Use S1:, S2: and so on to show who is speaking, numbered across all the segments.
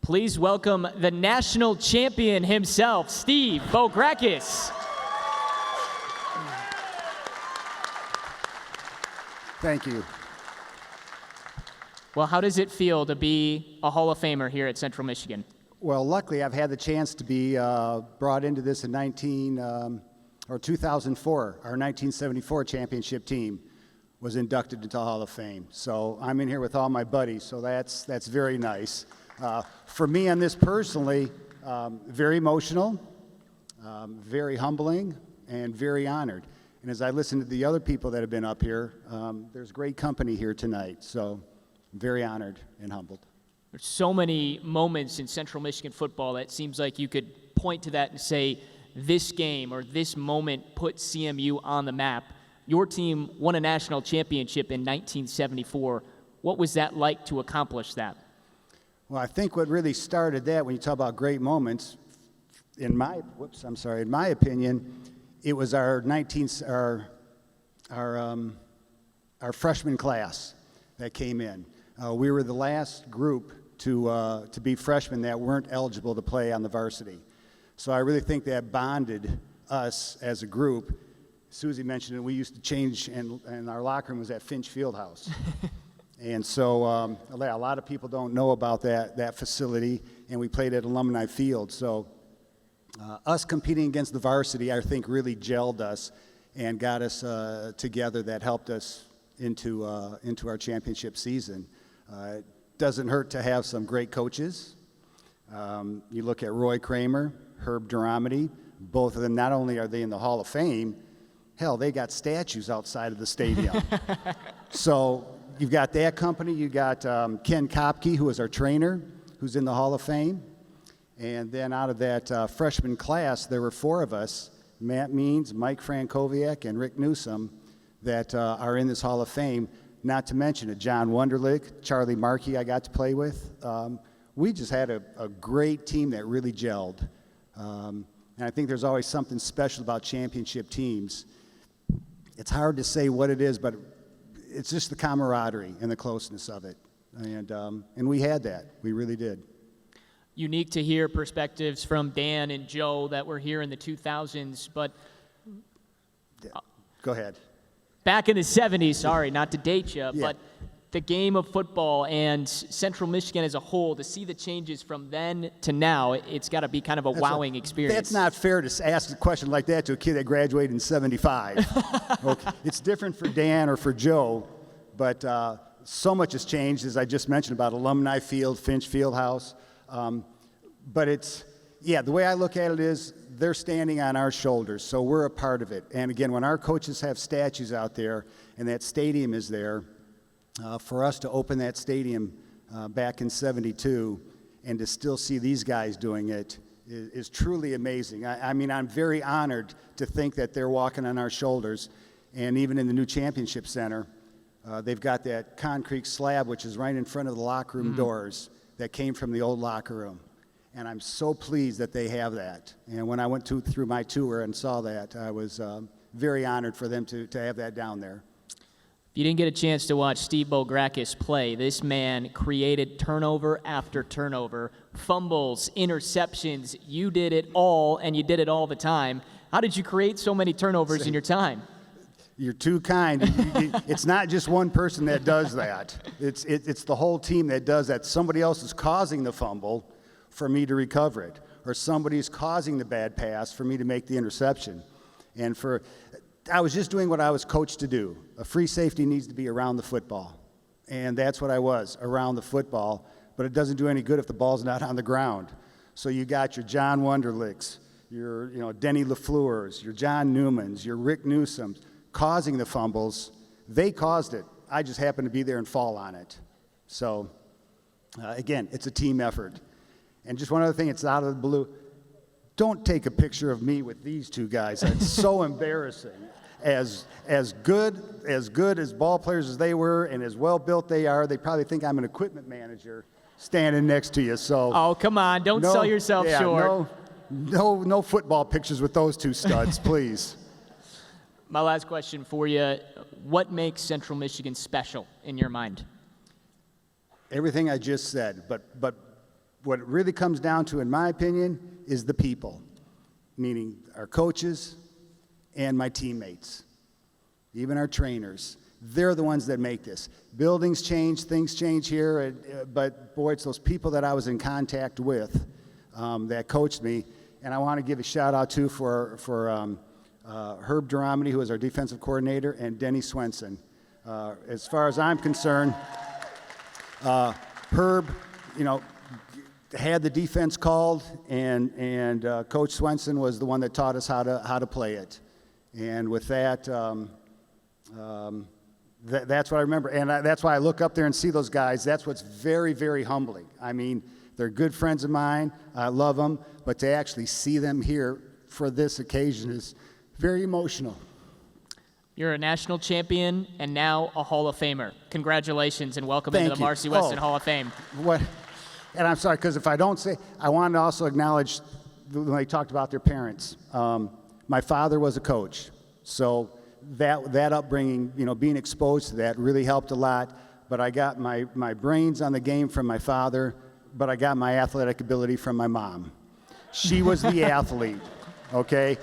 S1: Please welcome the national champion himself, Steve Bograkos.
S2: Thank you.
S1: Well, how does it feel to be a Hall of Famer here at Central Michigan?
S2: Well, luckily, I've had the chance to be brought into this in 2004. Our 1974 championship team was inducted into the Hall of Fame. So I'm in here with all my buddies, so that's very nice. For me on this personally, very emotional, very humbling, and very honored. And as I listen to the other people that have been up here, there's great company here tonight. So I'm very honored and humbled.
S1: There's so many moments in Central Michigan football that it seems like you could point to that and say, this game or this moment put CMU on the map. Your team won a national championship in 1974. What was that like to accomplish that?
S2: Well, I think what really started that, when you talk about great moments, in my opinion, it was our freshman class that came in. We were the last group to be freshmen that weren't eligible to play on the varsity. So I really think that bonded us as a group. Susie mentioned it, we used to change, and our locker room was at Finch Fieldhouse. And so a lot of people don't know about that facility, and we played at Alumni Field. So us competing against the varsity, I think, really gelled us and got us together. That helped us into our championship season. It doesn't hurt to have some great coaches. You look at Roy Kramer, Herb Duramity, both of them, not only are they in the Hall of Fame, hell, they got statues outside of the stadium. So you've got that company. You got Ken Kopke, who was our trainer, who's in the Hall of Fame. And then out of that freshman class, there were four of us, Matt Means, Mike Frankowiak, and Rick Newsom, that are in this Hall of Fame, not to mention it, John Wunderlich, Charlie Markey I got to play with. We just had a great team that really gelled. And I think there's always something special about championship teams. It's hard to say what it is, but it's just the camaraderie and the closeness of it. And we had that. We really did.
S1: Unique to hear perspectives from Dan and Joe that were here in the 2000s, but
S2: Go ahead.
S1: Back in the 70s, sorry, not to date you, but the game of football and Central Michigan as a whole, to see the changes from then to now, it's got to be kind of a wowing experience.
S2: That's not fair to ask a question like that to a kid that graduated in 75. Okay. It's different for Dan or for Joe, but so much has changed, as I just mentioned, about Alumni Field, Finch Fieldhouse. But it's, the way I look at it is they're standing on our shoulders, so we're a part of it. And again, when our coaches have statues out there and that stadium is there, for us to open that stadium back in '72 and to still see these guys doing it is truly amazing. I mean, I'm very honored to think that they're walking on our shoulders. And even in the new championship center, they've got that concrete slab, which is right in front of the locker room doors, that came from the old locker room. And I'm so pleased that they have that. And when I went through my tour and saw that, I was very honored for them to have that down there.
S1: If you didn't get a chance to watch Steve Bograkos play, this man created turnover after turnover, fumbles, interceptions. You did it all, and you did it all the time. How did you create so many turnovers in your time?
S2: You're too kind. It's not just one person that does that. It's the whole team that does that. Somebody else is causing the fumble for me to recover it, or somebody's causing the bad pass for me to make the interception. And I was just doing what I was coached to do. A free safety needs to be around the football, and that's what I was, around the football, but it doesn't do any good if the ball's not on the ground. So you got your John Wunderlichs, your Denny LaFleur's, your John Newmans, your Rick Newsoms, causing the fumbles. They caused it. I just happened to be there and fall on it. So, again, it's a team effort. And just one other thing, it's out of the blue. Don't take a picture of me with these two guys. It's so embarrassing. As good as ball players as they were and as well built they are, they probably think I'm an equipment manager standing next to you. So
S1: oh, come on, don't sell yourself short.
S2: No football pictures with those two studs, please.
S1: My last question for you, what makes Central Michigan special in your mind?
S2: Everything I just said, but what it really comes down to, in my opinion, is the people, meaning our coaches and my teammates, even our trainers. They're the ones that make this. Buildings change, things change here, but boy, it's those people that I was in contact with that coached me. And I want to give a shout out too for Herb Duramity, who is our defensive coordinator, and Denny Swenson. As far as I'm concerned, Herb, had the defense called, and Coach Swenson was the one that taught us how to play it. And with that, that's what I remember. And that's why I look up there and see those guys. That's what's very, very humbling. I mean, they're good friends of mine. I love them. But to actually see them here for this occasion is very emotional.
S1: You're a national champion and now a Hall of Famer. Congratulations and welcome into the Marcy Weston Hall of Fame.
S2: What? And I'm sorry, because if I don't say, I wanted to also acknowledge when they talked about their parents. My father was a coach, so that upbringing, being exposed to that really helped a lot. But I got my brains on the game from my father, but I got my athletic ability from my mom. She was the athlete, okay?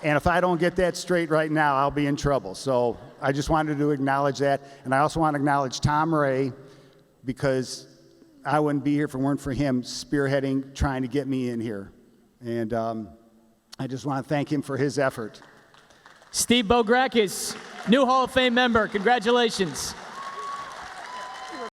S2: And if I don't get that straight right now, I'll be in trouble. So I just wanted to acknowledge that. And I also want to acknowledge Tom Ray, because I wouldn't be here if it weren't for him spearheading, trying to get me in here. And I just want to thank him for his effort.
S1: Steve Bograkos, new Hall of Fame member. Congratulations.